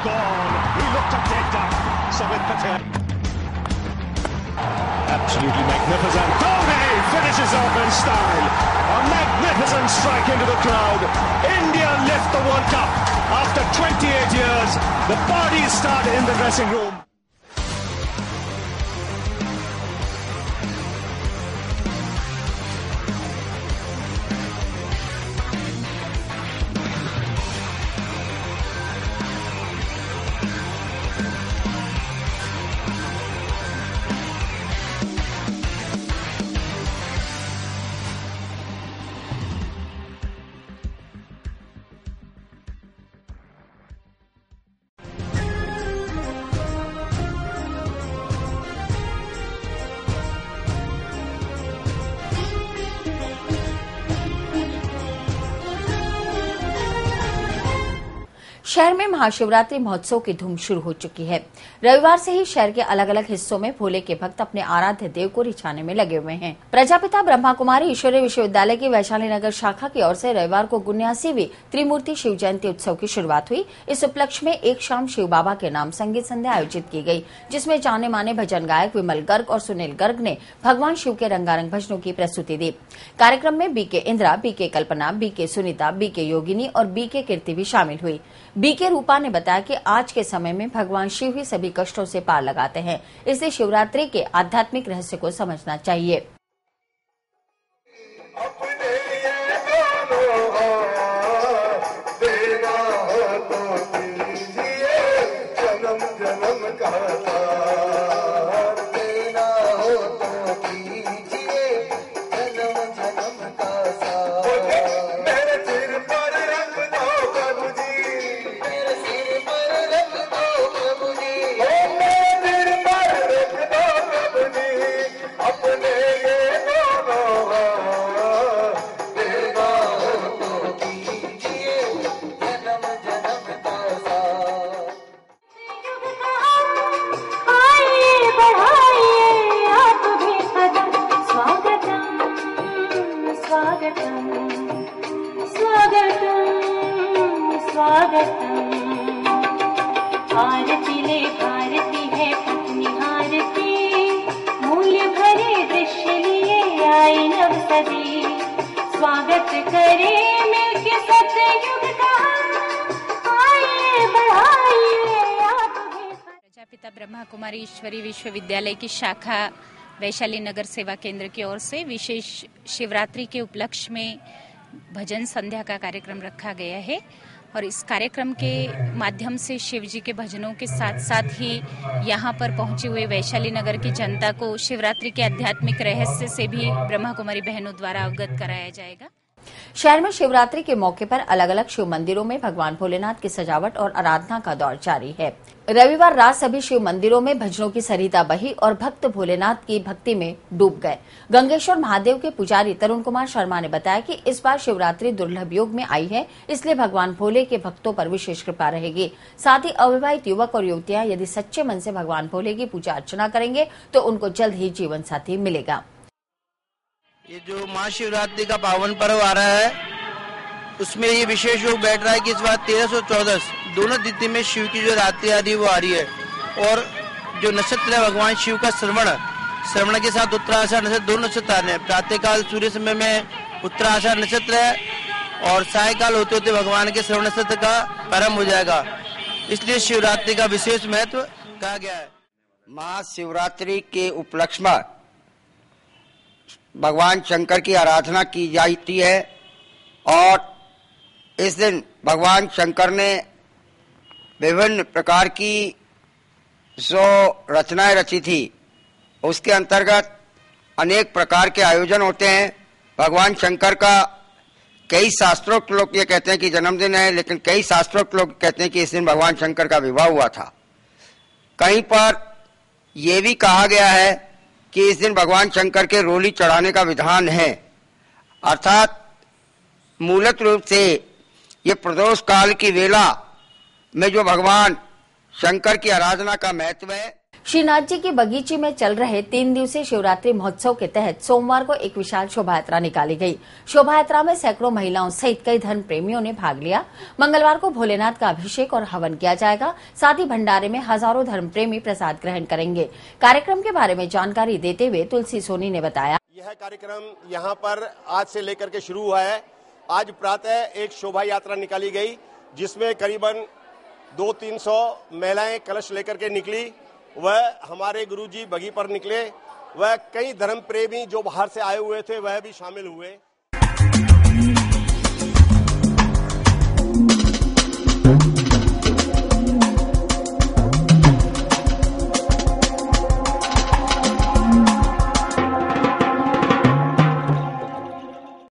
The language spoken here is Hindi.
gone. He looked a dead duck. Samit Patel. Absolutely magnificent. Dhoni finishes off in style. A magnificent strike into the crowd. India lift the World Cup after 28 years. The parties start in the dressing room. शहर में महाशिवरात्रि महोत्सव की धूम शुरू हो चुकी है। रविवार से ही शहर के अलग अलग हिस्सों में भोले के भक्त अपने आराध्य देव को रिझाने में लगे हुए हैं। प्रजापिता ब्रह्मा कुमारी ईश्वरीय विश्वविद्यालय की वैशाली नगर शाखा की ओर से रविवार को 79वीं त्रिमूर्ति शिव जयंती उत्सव की शुरुआत हुई। इस उपलक्ष्य में एक शाम शिव बाबा के नाम संगीत संध्या आयोजित की गई, जिसमें जाने माने भजन गायक विमल गर्ग और सुनील गर्ग ने भगवान शिव के रंगारंग भजनों की प्रस्तुति दी। कार्यक्रम में बीके इंदिरा, बीके कल्पना, बीके सुनीता, बीके योगिनी और बीके कीर्ति भी शामिल हुई। बीके रूपा ने बताया कि आज के समय में भगवान शिव ही सभी कष्टों से पार लगाते हैं, इसलिए शिवरात्रि के आध्यात्मिक रहस्य को समझना चाहिए। आरती ले भारती है पत्नी हारती, मूल्य भरे दृश्य लिए आई नव सदी। स्वागत करे मिलके सतयुग का, आइए बढ़ाइए आप भी। प्रजापिता ब्रह्मा कुमारी ईश्वरीय विश्वविद्यालय की शाखा वैशाली नगर सेवा केंद्र की ओर से विशेष शिवरात्रि के उपलक्ष्य में भजन संध्या का कार्यक्रम रखा गया है और इस कार्यक्रम के माध्यम से शिव जी के भजनों के साथ साथ ही यहाँ पर पहुंचे हुए वैशाली नगर की जनता को शिवरात्रि के आध्यात्मिक रहस्य से भी ब्रह्मा कुमारी बहनों द्वारा अवगत कराया जाएगा। शहर में शिवरात्रि के मौके पर अलग अलग शिव मंदिरों में भगवान भोलेनाथ की सजावट और आराधना का दौर जारी है। रविवार रात सभी शिव मंदिरों में भजनों की सरिता बही और भक्त भोलेनाथ की भक्ति में डूब गए। गंगेश्वर महादेव के पुजारी तरुण कुमार शर्मा ने बताया कि इस बार शिवरात्रि दुर्लभ योग में आई है, इसलिए भगवान भोले के भक्तों पर विशेष कृपा रहेगी। साथ ही अविवाहित युवक और युवतियां यदि सच्चे मन से भगवान भोले की पूजा अर्चना करेंगे तो उनको जल्द ही जीवन साथी मिलेगा। ये जो महाशिवरात्रि का पावन पर्व आ रहा है उसमें ये विशेष योग बैठ रहा है कि इस बार 1314 दोनों तिथि में शिव की जो रात्रि आ रही है वो आ रही है और जो नक्षत्र है भगवान शिव का श्रवण के साथ उत्तराषाढ़ नक्षत्र दोनों नक्षत्र आ रहे हैं। प्रातःकाल सूर्य समय में उत्तराषाढ़ नक्षत्र है और सायकाल होते होते भगवान के श्रवण नक्षत्र का प्रारंभ हो जाएगा, इसलिए शिवरात्रि का विशेष महत्व कहा गया है। महाशिवरात्रि के उपलक्ष्य में भगवान शंकर की आराधना की जाती है और इस दिन भगवान शंकर ने विभिन्न प्रकार की जो रचनाएं रची थी उसके अंतर्गत अनेक प्रकार के आयोजन होते हैं। भगवान शंकर का कई शास्त्रोक्त लोग ये कहते हैं कि जन्मदिन है, लेकिन कई शास्त्रोक्त लोग कहते हैं कि इस दिन भगवान शंकर का विवाह हुआ था। कहीं पर यह भी कहा गया है कि इस दिन भगवान शंकर के रोली चढ़ाने का विधान है, अर्थात मूलत रूप से ये प्रदोष काल की वेला में जो भगवान शंकर की आराधना का महत्व है। श्रीनाथ जी की बगीचे में चल रहे 3 दिवसीय शिवरात्रि महोत्सव के तहत सोमवार को एक विशाल शोभा यात्रा निकाली गई। शोभा यात्रा में सैकड़ों महिलाओं सहित कई धर्म प्रेमियों ने भाग लिया। मंगलवार को भोलेनाथ का अभिषेक और हवन किया जाएगा। साथ ही भंडारे में हजारों धर्म प्रेमी प्रसाद ग्रहण करेंगे। कार्यक्रम के बारे में जानकारी देते हुए तुलसी सोनी ने बताया, यह कार्यक्रम यहाँ पर आज से लेकर के शुरू हुआ है। आज प्रातः एक शोभा यात्रा निकाली गई, जिसमें करीबन 200-300 महिलाएं कलश लेकर के निकली। वह हमारे गुरुजी बगी पर निकले। वह कई धर्म प्रेमी जो बाहर से आए हुए थे वह भी शामिल हुए।